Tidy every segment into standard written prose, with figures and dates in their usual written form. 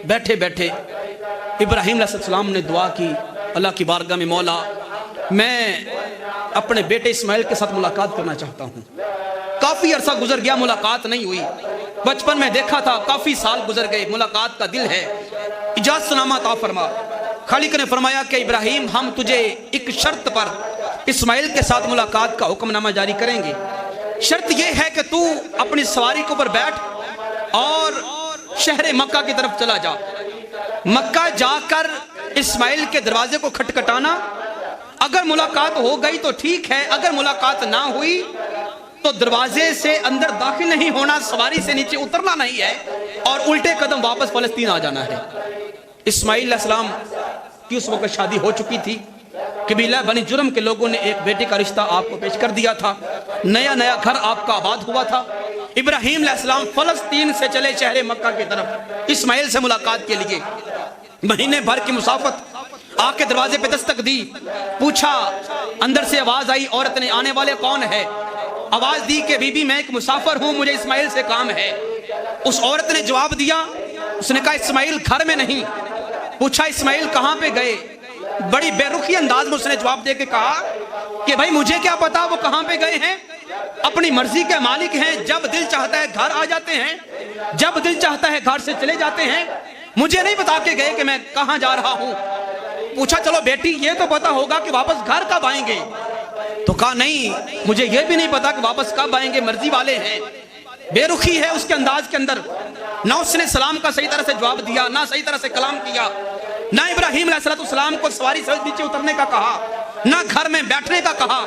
بیٹھے بیٹھے ابراہیم علیہ السلام نے دعا کی، اللہ کی بارگاہ میں، مولا میں اپنے بیٹے اسماعیل کے ساتھ ملاقات کرنا چاہتا ہوں۔ کافی عرصہ گزر گیا، ملاقات نہیں ہوئی، بچپن میں دیکھا تھا، کافی سال گزر گئے، ملاقات کا دل ہے، اجازت نامہ عطا فرما۔ خالق نے فرمایا کہ ابراہیم ہم تجھے ایک شرط پر اسماعیل کے ساتھ ملاقات کا حکم نامہ جاری کریں گے۔ شرط یہ ہے کہ تو اپنی سواری کے اوپر بیٹھ اور شہر مکہ کی طرف چلا جا، مکہ جا کر اسماعیل کے دروازے کو کھٹکھٹانا، اگر ملاقات ہو گئی تو ٹھیک ہے، اگر ملاقات نہ ہوئی تو دروازے سے اندر داخل نہیں ہونا، سواری سے نیچے اترنا نہیں ہے، اور الٹے قدم واپس فلسطین آ جانا ہے۔ اسماعیل علیہ السلام کی اس وقت شادی ہو چکی تھی، قبیلہ بنی جرم کے لوگوں نے ایک بیٹے کا رشتہ آپ کو پیش کر دیا تھا، نیا نیا گھر آپ کا آباد ہوا تھا۔ ابراہیم علیہ السلام فلسطین سے چلے شہر مکہ کی طرف اسماعیل سے ملاقات کے لیے، مہینے بھر کی مسافت، آ کے دروازے پہ دستک دی، پوچھا، اندر سے آواز آئی، عورت نے، آنے والے کون ہے؟ آواز دی کہ بی بی میں ایک مسافر ہوں، مجھے اسماعیل سے کام ہے۔ اس عورت نے جواب دیا، اس نے کہا اسماعیل گھر میں نہیں۔ پوچھا اسماعیل کہاں پہ گئے؟ بڑی بے رخی انداز میں اس نے جواب دے کے کہا کہ بھائی مجھے کیا پتا وہ کہاں پہ گئے ہیں، اپنی مرضی کے مالک ہیں، جب دل چاہتا ہے گھر آ جاتے ہیں، جب دل چاہتا ہے گھر سے چلے جاتے ہیں، مجھے نہیں بتا کے گئے کہ میں کہاں جا رہا ہوں۔ پوچھا چلو بیٹی یہ تو پتا ہوگا کہ واپس گھر کب آئیں گے؟ تو کہا نہیں مجھے یہ بھی نہیں پتا کہ واپس کب آئیں گے، مرضی والے ہیں۔ بے رخی ہے اس کے انداز کے اندر، نہ اس نے سلام کا صحیح طرح سے جواب دیا، نہ صحیح طرح سے کلام کیا، نہ ابراہیم علیہ السلام کو سواری سے نیچے اترنے کا کہا، نہ گھر میں بیٹھنے کا کہا۔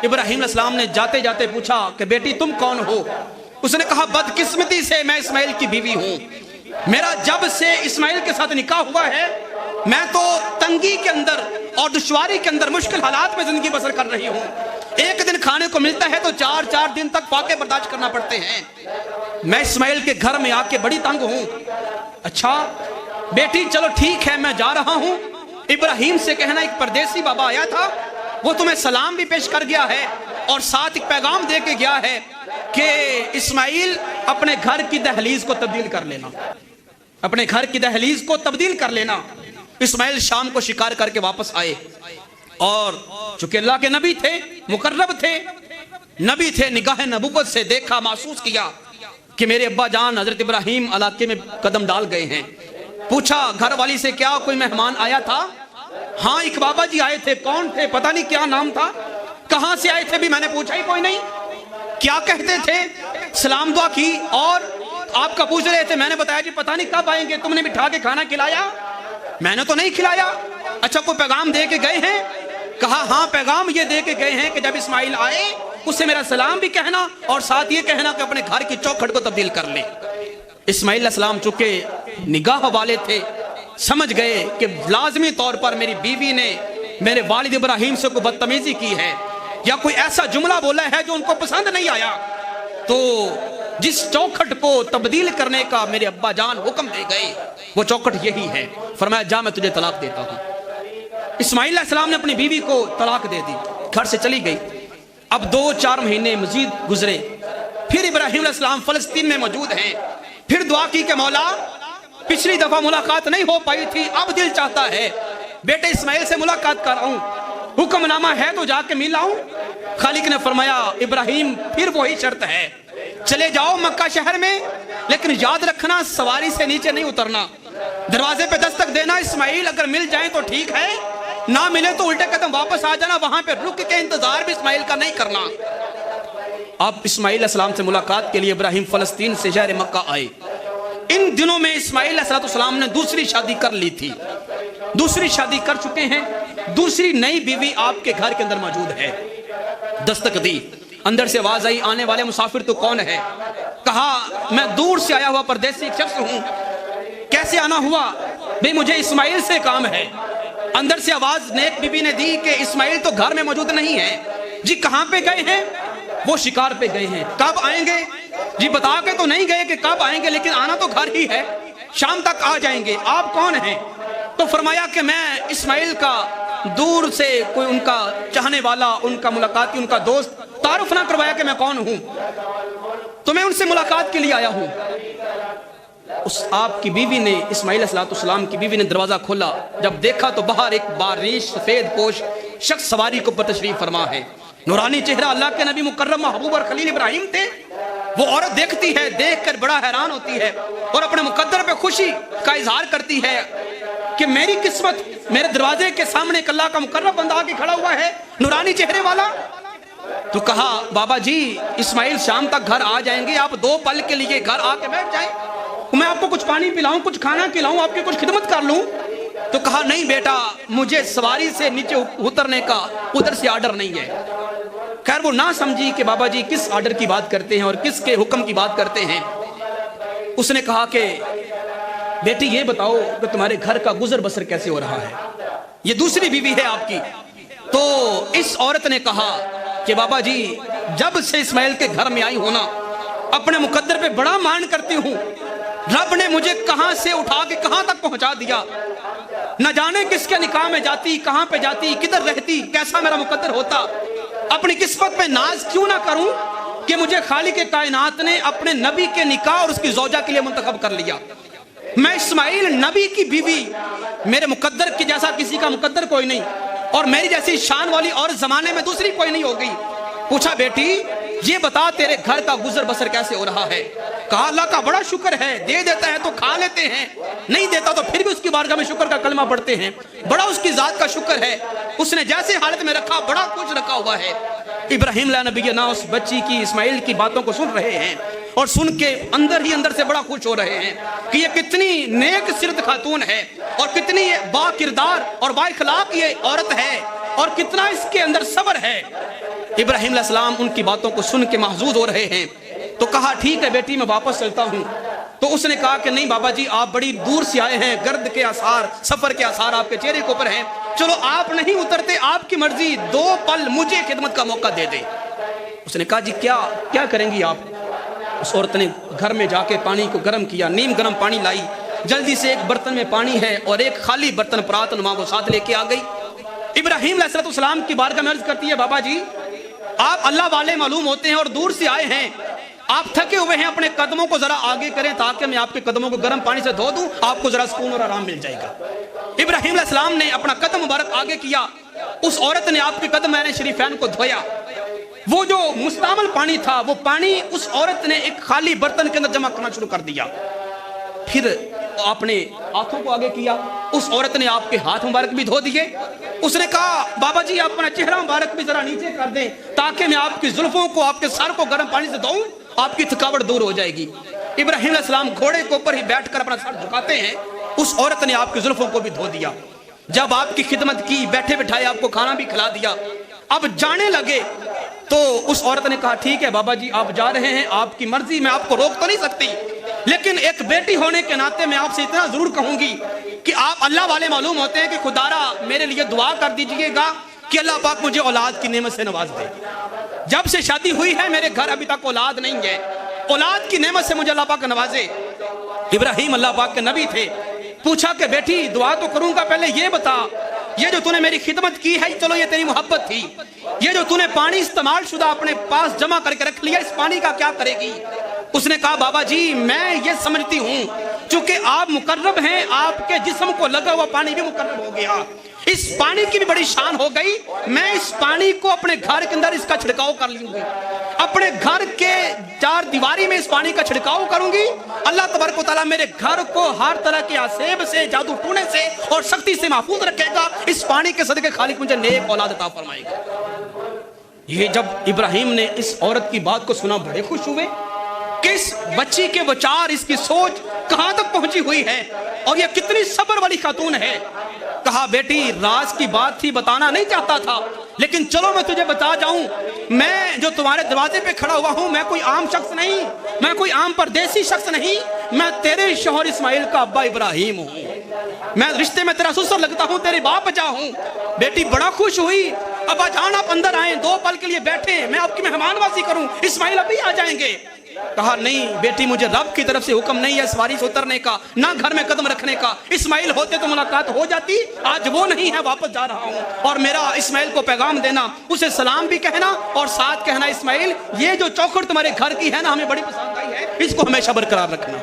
ابراہیم علیہ السلام نے جاتے جاتے پوچھا کہ بیٹی تم کون ہو؟ اس نے کہا بدقسمتی سے میں اسماعیل کی بیوی ہوں، میرا جب سے اسماعیل کے ساتھ نکاح ہوا ہے میں تو تنگی کے اندر اور دشواری کے اندر مشکل حالات میں زندگی بسر کر رہی ہوں، ایک دن کھانے کو ملتا ہے تو 4 دن تک فاقے برداشت کرنا پڑتے ہیں، میں اسماعیل کے گھر میں آ کے بڑی تنگ ہوں۔ اچھا بیٹی چلو ٹھیک ہے میں جا رہا ہوں، ابراہیم سے کہنا ایک پردیسی بابا آیا تھا، وہ تمہیں سلام بھی پیش کر گیا ہے اور ساتھ ایک پیغام دے کے گیا ہے کہ اسماعیل اپنے گھر کی دہلیز کو تبدیل کر لینا، اپنے گھر کی دہلیز کو تبدیل کر لینا۔ اسماعیل شام کو شکار کر کے واپس آئے، اور چونکہ اللہ کے نبی تھے، مقرب تھے، نبی تھے، نگاہ نبوت سے دیکھا، محسوس کیا کہ میرے ابا جان حضرت ابراہیم علاقے میں قدم ڈال گئے ہیں۔ پوچھا گھر والی سے کیا کوئی مہمان آیا تھا؟ ہاں ایک بابا جی آئے تھے، کون تھے؟ پتہ نہیں کیا نام تھا، کہاں سے آئے تھے بھی میں نے پوچھا ہی کوئی نہیں، کیا کہتے تھے؟ سلام دعا کی اور آپ کا پوچھ رہے تھے، میں نے بتایا جی پتہ نہیں کب آئیں گے، تم نے بٹھا کے کھانا کھلایا؟ میں نے تو نہیں کھلایا۔ اچھا کوئی پیغام دے کے گئے ہیں؟ کہا ہاں پیغام یہ دے کے گئے ہیں کہ جب اسماعیل آئے اس سے میرا سلام بھی کہنا اور ساتھ یہ کہنا کہ اپنے گھر کی چوکھٹ کو تبدیل کر لے۔ اسماعیل علیہ السلام چونکہ نگاہ والے تھے، سمجھ گئے کہ لازمی طور پر میری بیوی نے میرے والد ابراہیم سے کوئی بدتمیزی کی ہے یا کوئی ایسا جملہ بولا ہے جو ان کو پسند نہیں آیا، تو جس چوکھٹ کو تبدیل کرنے کا میرے ابا جان حکم دے گئے وہ چوکھٹ یہی ہے۔ فرمایا جا میں تجھے طلاق دیتا ہوں۔ اسماعیل علیہ السلام نے اپنی بیوی کو طلاق دے دی، گھر سے چلی گئی۔ اب 2-4 مہینے مزید گزرے، پھر ابراہیم علیہ السلام فلسطین میں موجود ہیں، پھر دعا کی کہ مولا پچھلی دفعہ ملاقات نہیں ہو پائی تھی، اب دل چاہتا ہے بیٹے اسماعیل سے ملاقات کر رہا ہوں، حکم نامہ ہے تو جا کے مل آؤں۔ خالق نے فرمایا ابراہیم پھر وہی شرط ہے، چلے جاؤ مکہ شہر میں، لیکن یاد رکھنا سواری سے نیچے نہیں اترنا، دروازے پہ دستک دینا، اسماعیل اگر مل جائیں تو ٹھیک ہے، نہ ملے تو الٹے قدم واپس آ جانا، وہاں پہ رک کے انتظار بھی اسماعیل کا نہیں کرنا۔ اب اسماعیل علیہ السلام سے ملاقات کے لیے ابراہیم فلسطین سے شہر مکہ آئے۔ ان دنوں میں اسماعیل علیہ السلام نے دوسری شادی کر لی تھی، دوسری شادی کر چکے ہیں، دوسری نئی بیوی آپ کے گھر کے اندر موجود ہے۔ دستک دی، اندر سے آواز آئی آنے والے مسافر تو کون ہے؟ کہا میں دور سے آیا ہوا پردیسی ایک شخص ہوں۔ کیسے آنا ہوا؟ بھئی مجھے اسماعیل سے کام ہے۔ اندر سے آواز نیک بیوی نے دی کہ اسماعیل تو گھر میں موجود نہیں ہے۔ جی کہاں پہ گئے ہیں؟ وہ شکار پہ گئے ہیں۔ کب آئیں گے؟ جی بتا کے تو نہیں گئے کہ کب آئیں گے، لیکن آنا تو گھر ہی ہے، شام تک آ جائیں گے۔ آپ کون ہیں؟ تو فرمایا کہ میں اسماعیل کا دور سے کوئی ان کا چاہنے والا، ان کا ملاقاتی، ان کا دوست، تعارف نہ کروایا کہ میں کون ہوں، تو میں ان سے ملاقات کے لیے آیا ہوں۔ اس آپ کی بیوی نے، اسماعیل علیہ السلام کی بیوی نے دروازہ کھولا، جب دیکھا تو باہر ایک باریش سفید پوش شخص سواری کو پر تشریف فرما ہے، نورانی چہرہ اللہ کے نبی مکرم محبوب اور خلیل ابراہیم تھے۔ وہ عورت دیکھتی ہے، دیکھ کر بڑا حیران ہوتی ہے اور اپنے مقدر پہ خوشی کا اظہار کرتی ہے کہ میری قسمت، میرے دروازے کے سامنے ایک اللہ کا مقرب بندہ آ کے کھڑا ہوا ہے، نورانی چہرے والا۔ تو کہا بابا جی اسماعیل شام تک گھر آ جائیں گے، آپ 2 پل کے لیے گھر آ کے بیٹھ جائیں، میں آپ کو کچھ پانی پلاؤں، کچھ کھانا کھلاؤں، آپ کی کچھ خدمت کر لوں۔ تو کہا نہیں بیٹا، مجھے سواری سے نیچے اترنے کا ادھر سے آرڈر نہیں ہے۔ خیر وہ نہ سمجھی کہ بابا جی کس آرڈر کی بات کرتے ہیں اور کس کے حکم کی بات کرتے ہیں۔ اس نے کہا کہ بیٹی یہ بتاؤ کہ تمہارے گھر کا گزر بسر کیسے ہو رہا ہے، یہ دوسری بیوی ہے آپ کی۔ تو اس عورت نے کہا کہ بابا جی جب سے اسماعیل کے گھر میں آئی ہونا، اپنے مقدر پہ بڑا مان کرتی ہوں، رب نے مجھے کہاں سے اٹھا کے کہاں تک پہنچا دیا، نہ جانے کس کے نکاح میں جاتی، کہاں پہ جاتی، کدھر رہتی، کیسا میرا مقدر ہوتا، اپنی قسمت پہ ناز کیوں نہ کروں کہ مجھے خالق کائنات نے اپنے نبی کے نکاح اور اس کی زوجہ کے لیے منتخب کر لیا۔ میں اسماعیل نبی کی بیوی، میرے مقدر کی جیسا کسی کا مقدر کوئی نہیں، اور میری جیسی شان والی اور زمانے میں دوسری کوئی نہیں ہوگی۔ پوچھا بیٹی یہ بتا تیرے گھر کا گزر بسر کیسے ہو رہا ہے؟ کہا اللہ کا بڑا شکر ہے، دے دیتا ہے تو کھا لیتے ہیں، نہیں دیتا تو پھر بھی اس کی بارگاہ میں شکر کا کلمہ پڑھتے ہیں، بڑا اس کی ذات کا شکر ہے، اس نے جیسے حالت میں رکھا بڑا کچھ رکھا ہوا ہے۔ ابراہیم علیہ نبی نا اس بچی کی، اسماعیل کی باتوں کو سن رہے ہیں اور سن کے اندر ہی اندر سے بڑا خوش ہو رہے ہیں کہ یہ کتنی نیک سیرت خاتون ہے اور کتنی با کردار اور با اخلاق یہ عورت ہے اور کتنا اس کے اندر صبر ہے۔ ابراہیم علیہ السلام ان کی باتوں کو سن کے محظوظ ہو رہے ہیں۔ تو کہا ٹھیک ہے بیٹی میں واپس چلتا ہوں۔ تو اس نے کہا کہ نہیں بابا جی آپ بڑی دور سے آئے ہیں، گرد کے آثار، سفر کے آثار آپ کے چہرے کے اوپر ہیں، چلو آپ نہیں اترتے، آپ کی مرضی، 2 پل مجھے خدمت کا موقع دے دیں۔ اس نے کہا جی کیا کریں گی آپ؟ اس عورت نے گھر میں جا کے پانی کو گرم کیا، نیم گرم پانی لائی، جلدی سے ایک برتن میں پانی ہے اور ایک خالی برتن پرات نما وہ ساتھ لے کے آ گئی۔ ابراہیم علیہ السلام کی بارگاہ میں عرض کرتی ہے بابا جی آپ اللہ والے معلوم ہوتے ہیں اور دور سے آئے ہیں، آپ تھکے ہوئے ہیں، اپنے قدموں کو ذرا آگے کریں تاکہ میں آپ کے قدموں کو گرم پانی سے دھو دوں، آپ کو ذرا سکون اور آرام مل جائے گا۔ ابراہیم علیہ السلام نے اپنا قدم مبارک آگے کیا، اس عورت نے آپ کے قدم شریفین کو دھویا، وہ جو مستعمل پانی تھا وہ پانی اس عورت نے ایک خالی برتن کے اندر جمع کرنا شروع کر دیا۔ پھر آپ نے ہاتھوں کو آگے کیا، اس عورت نے آپ کے ہاتھ مبارک بھی دھو دیے۔ اس نے کہا بابا جی آپ اپنا چہرہ مبارک بھی ذرا نیچے کر دیں تاکہ میں آپ کی زلفوں کو، آپ کے سر کو گرم پانی سے دھوؤں، آپ کی تھکاوٹ دور ہو جائے گی۔ ابراہیم علیہ السلام گھوڑے کے اوپر ہی بیٹھ کر اپنا سر جھکاتے ہیں، اس عورت نے آپ کی زلفوں کو بھی دھو دیا، جب آپ کی خدمت کی، بیٹھے بٹھائے آپ کو کھانا بھی کھلا دیا، اب جانے لگے تو اس عورت نے کہا ٹھیک ہے بابا جی آپ جا رہے ہیں، آپ کی مرضی، میں آپ کو روک تو نہیں سکتی، لیکن ایک بیٹی ہونے کے ناطے میں آپ سے اتنا ضرور کہوں گی کہ آپ اللہ والے معلوم ہوتے ہیں کہ خدارا میرے لیے دعا کر دیجئے گا کہ اللہ پاک مجھے اولاد کی نعمت سے نواز دے۔ جب سے شادی ہوئی ہے میرے گھر ابھی تک اولاد نہیں ہے، اولاد کی نعمت سے مجھے اللہ پاک نوازے۔ ابراہیم اللہ پاک کے نبی تھے، پوچھا کہ بیٹی دعا تو کروں گا، پہلے یہ بتا یہ جو نے میری خدمت کی ہے چلو یہ تیری محبت تھی، یہ جو نے پانی استعمال شدہ اپنے پاس جمع کر کے رکھ لیا اس پانی کا کیا کرے گی؟ اس نے کہا بابا جی میں یہ سمجھتی ہوں چونکہ آپ مقرب ہیں، آپ کے جسم کو لگا ہوا پانی بھی مقرب ہو گیا، اس پانی کی بھی بڑی شان ہو گئی، میں اس پانی کو اپنے گھر کے اندر اس کا چھڑکاؤ کر لوں گی، اپنے گھر کے 4 دیواری میں اس پانی کا چھڑکاؤ کروں گی، اللہ تبارک و تعالیٰ میرے گھر کو ہر طرح کے عذاب سے، جادو ٹونے سے اور سختی سے محفوظ رکھے گا، اس پانی کے صدقے خالق مجھے نیک اولاد عطا فرمائے گا۔ یہ جب ابراہیم نے اس عورت کی بات کو سنا بڑے خوش ہوئے کہ اس بچی کے وچار، اس کی سوچ کہاں تک پہنچی ہوئی ہے اور یہ کتنی صبر والی خاتون ہے۔ کہا بیٹی راز کی بات تھی، بتانا نہیں چاہتا تھا، لیکن چلو میں تجھے بتا جاؤں، میں جو تمہارے دروازے پہ کھڑا ہوا ہوں میں کوئی عام شخص نہیں، میں کوئی عام پردیسی شخص نہیں، میں تیرے شوہر اسماعیل کا ابا ابراہیم ہوں، میں رشتے میں تیرا سسر لگتا ہوں، تیرے باپ جا ہوں۔ بیٹی بڑا خوش ہوئی، ابا جان آپ اندر آئیں، 2 پل کے لیے بیٹھیں، میں آپ کی مہمان بازی کروں، اسماعیل ابھی آ جائیں گے۔ کہا نہیں بیٹی مجھے رب کی طرف سے حکم نہیں ہے سواری سے اترنے کا، نہ گھر میں قدم رکھنے کا، اسماعیل ہوتے تو ملاقات ہو جاتی، آج وہ نہیں ہے، واپس جا رہا ہوں، اور میرا اسماعیل کو پیغام دینا، اسے سلام بھی کہنا اور ساتھ کہنا اسماعیل یہ جو چوکھٹ تمہارے گھر کی ہے نا ہمیں بڑی پسند آئی ہے، اس کو ہمیشہ برقرار رکھنا۔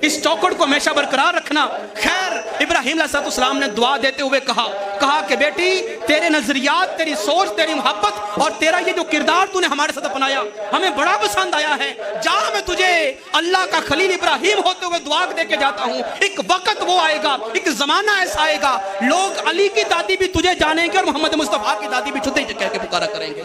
اس چوکڑ کو ہمیشہ برقرار رکھنا۔ خیر ابراہیم علیہ السلام نے دعا دیتے ہوئے کہا کہ بیٹی تیرے نظریات، تیری سوچ، تیری محبت اور تیرا یہ جو کردار تو نے ہمارے ساتھ اپنایا ہمیں بڑا پسند آیا ہے۔ جا میں تجھے اللہ کا خلیل ابراہیم ہوتے ہوئے دعا دے کے جاتا ہوں۔ ایک وقت وہ آئے گا، ایک زمانہ ایسا آئے گا، لوگ علی کی دادی بھی تجھے جانیں گے اور محمد مصطفیٰ کی دادی بھی چھتے کہہ کے پکارا کریں گے۔